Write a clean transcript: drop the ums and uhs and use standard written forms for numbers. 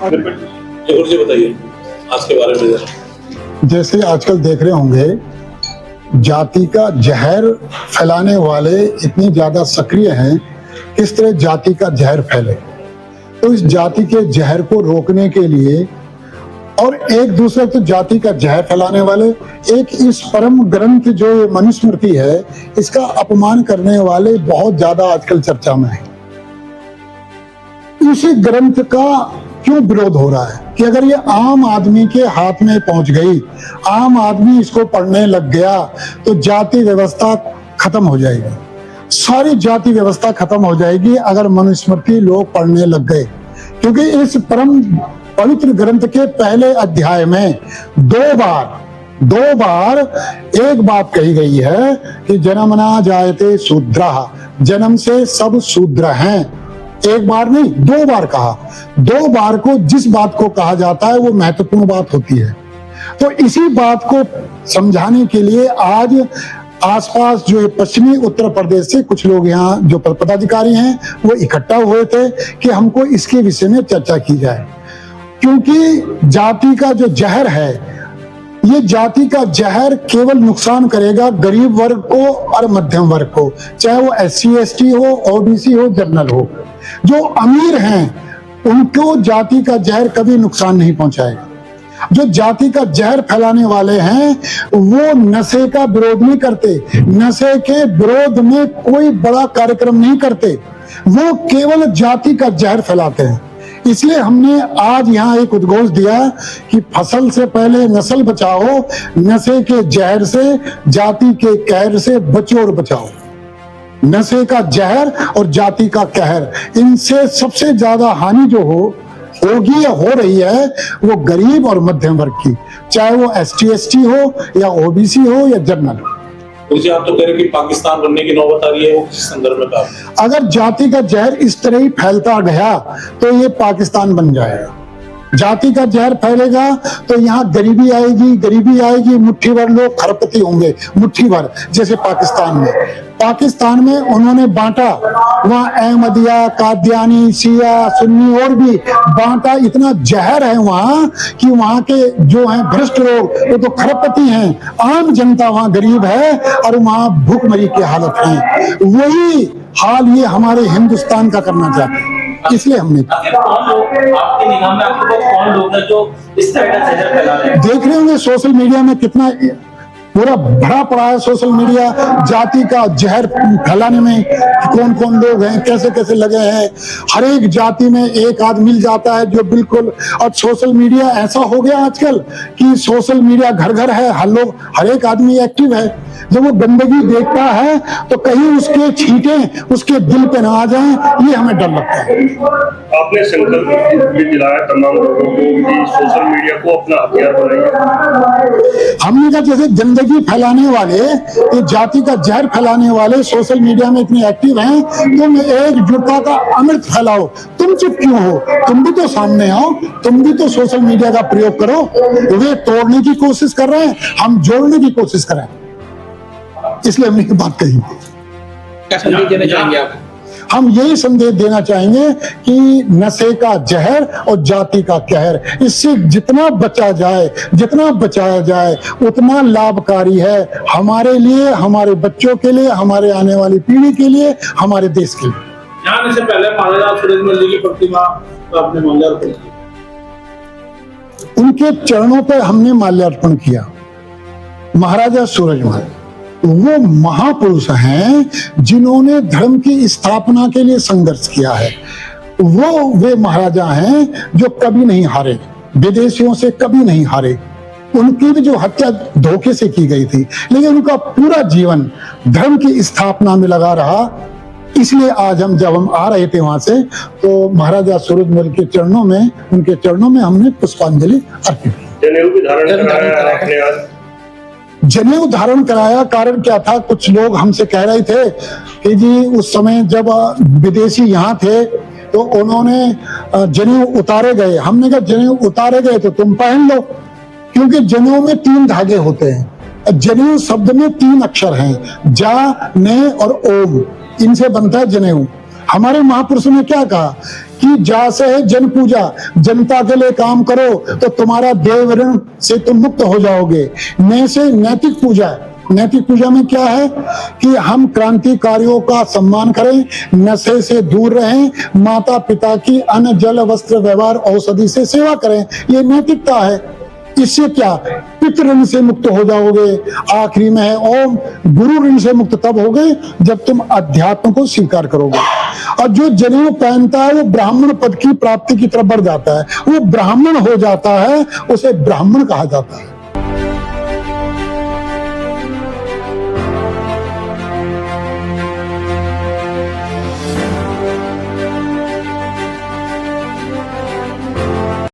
जरूर जी बताइए आज के बारे में जरा। जैसे आजकल देख रहे होंगे जाति का जहर फैलाने वाले इतने ज्यादा सक्रिय हैं, किस तरह जाति का जहर फैले। तो इस जाति के जहर को रोकने के लिए और एक दूसरे तो जाति का जहर फैलाने वाले, एक इस परम ग्रंथ जो मनुस्मृति है इसका अपमान करने वाले बहुत ज्यादा आजकल चर्चा में है। इसी ग्रंथ का क्यों विरोध हो रहा है कि अगर ये आम आदमी के हाथ में पहुंच गई, आम आदमी इसको पढ़ने लग गया तो जाति व्यवस्था खत्म हो जाएगी, सारी जाति व्यवस्था खत्म हो जाएगी अगर मनुस्मृति लोग पढ़ने लग गए। क्योंकि इस परम पवित्र ग्रंथ के पहले अध्याय में दो बार एक बात कही गई है कि जन्मना जायते शूद्रः, जन्म से सब शूद्र हैं। एक बार नहीं, दो बार कहा। दो बार को जिस बात को कहा जाता है वो महत्वपूर्ण बात होती है। तो इसी बात को समझाने के लिए आज आसपास जो पश्चिमी उत्तर प्रदेश से कुछ लोग यहाँ जो पदाधिकारी हैं वो इकट्ठा हुए थे कि हमको इसके विषय में चर्चा की जाए। क्योंकि जाति का जो जहर है, ये जाति का जहर केवल नुकसान करेगा गरीब वर्ग को और मध्यम वर्ग को, चाहे वो SC ST हो, OBC हो, जनरल हो। जो अमीर हैं उनको जाति का जहर कभी नुकसान नहीं पहुंचाएगा। जो जाति का जहर फैलाने वाले हैं वो नशे का विरोध नहीं करते, नशे के विरोध में कोई बड़ा कार्यक्रम नहीं करते, वो केवल जाति का जहर फैलाते हैं। इसलिए हमने आज यहाँ एक उद्घोष दिया कि फसल से पहले नस्ल बचाओ, नशे के जहर से, जाति के कहर से बचो और बचाओ। नशे का जहर और जाति का कहर, इनसे सबसे ज्यादा हानि जो होगी या हो रही है वो गरीब और मध्यम वर्ग की, चाहे वो ST ST हो या OBC हो या जनरल हो। मुझे आप तो कह रहे कि पाकिस्तान बनने की नौबत आ रही है, वो किस संदर्भ में कहा? अगर जाति का जहर इस तरह ही फैलता गया तो ये पाकिस्तान बन जाएगा। जाति का जहर फैलेगा तो यहाँ गरीबी आएगी, मुट्ठी भर लोग खरपति होंगे, मुट्ठी भर, जैसे पाकिस्तान में उन्होंने बांटा, वहाँ अहमदिया, कादियानी, शिया, सुन्नी और भी बांटा। इतना जहर है वहाँ कि वहाँ के जो हैं भ्रष्ट लोग वो तो खरपति हैं, आम जनता वहाँ गरीब है और वहाँ भूखमरी की हालत है। वही हाल ये हमारे हिंदुस्तान का करना चाहते हैं, इसलिए हमने आपके निगाह में आपके पास कौन लोग हैं जो इस तरह का जहर फैला रहे हैं? देख रहे होंगे सोशल मीडिया में कितना पूरा भरा पड़ा है। सोशल मीडिया जाति का जहर फैलाने में कौन कौन लोग हैं, कैसे कैसे लगे हैं। हर एक जाति में एक आदमी मिल जाता है जो बिल्कुल, और सोशल मीडिया ऐसा हो गया आजकल कि सोशल मीडिया घर घर है, हर एक आदमी एक्टिव है। जब वो गंदगी देखता है तो कहीं उसके छींटे उसके दिल पे ना आ जाएं, ये हमें डर लगता है। आपने संकल्प ये दिलाया तमाम लोगों को कि सोशल मीडिया को अपना हथियार बनाइए। हमने कहा जैसे गंदगी फैलाने वाले, ये जाति का जहर फैलाने वाले सोशल मीडिया में इतने एक्टिव हैं, तुम एकजुटता का अमृत फैलाओ। तुम चुप क्यों हो? तुम भी तो सामने आओ, तुम भी तो सोशल मीडिया का प्रयोग करो। वे तोड़ने की कोशिश कर रहे हैं, हम जोड़ने की कोशिश कर रहे हैं, इसलिए हमने ये बात कही। क्या संदेश देना चाहेंगे आप? हम यही संदेश देना चाहेंगे कि नशे का जहर और जाति का कहर, इससे जितना बचाया जाए उतना लाभकारी है हमारे लिए, हमारे बच्चों के लिए, हमारे आने वाली पीढ़ी के लिए, हमारे देश के लिए। जाने से पहले महाराजा सूरजमल जी की प्रतिमा तो आपने माल्यार्पण किया, उनके चरणों पर हमने माल्यार्पण किया। महाराजा सूरजमल वो महापुरुष हैं जिन्होंने धर्म की स्थापना के लिए संघर्ष किया है। वे महाराजा हैं जो कभी नहीं हारे, विदेशियों से कभी नहीं हारे। उनकी भी जो हत्या धोखे से की गई थी, लेकिन उनका पूरा जीवन धर्म की स्थापना में लगा रहा। इसलिए आज जब हम आ रहे थे वहां से तो महाराजा सूरजमल के चरणों में, उनके चरणों में हमने पुष्पांजलि अर्पित की। जनेऊ धारण कराया, कारण क्या था? कुछ लोग हमसे कह रहे थे कि जी उस समय जब विदेशी यहाँ थे तो उन्होंने जनेऊ उतारे गए। हमने कहा जनेऊ उतारे गए तो तुम पहन लो, क्योंकि जनेऊ में 3 धागे होते हैं। जनेऊ शब्द में 3 अक्षर हैं, जा, ने और ओम, इनसे बनता है जनेऊ। हमारे महापुरुषों ने क्या कहा कि जा से है जन पूजा, जनता के लिए काम करो तो तुम्हारा देव ऋण से तुम मुक्त हो जाओगे। न से नैतिक पूजा है। नैतिक पूजा में क्या है कि हम क्रांतिकारियों का सम्मान करें, नशे से दूर रहें, माता पिता की अन्न जल वस्त्र व्यवहार औषधि से सेवा करें, ये नैतिकता है। इससे क्या पितृ ऋण से मुक्त हो जाओगे। आखिरी में है ओम गुरु ऋण से मुक्त तब होगे जब तुम अध्यात्म को स्वीकार करोगे। और जो जनेऊ पहनता है वो ब्राह्मण पद की प्राप्ति की तरफ बढ़ जाता है, वो ब्राह्मण हो जाता है, उसे ब्राह्मण कहा जाता है।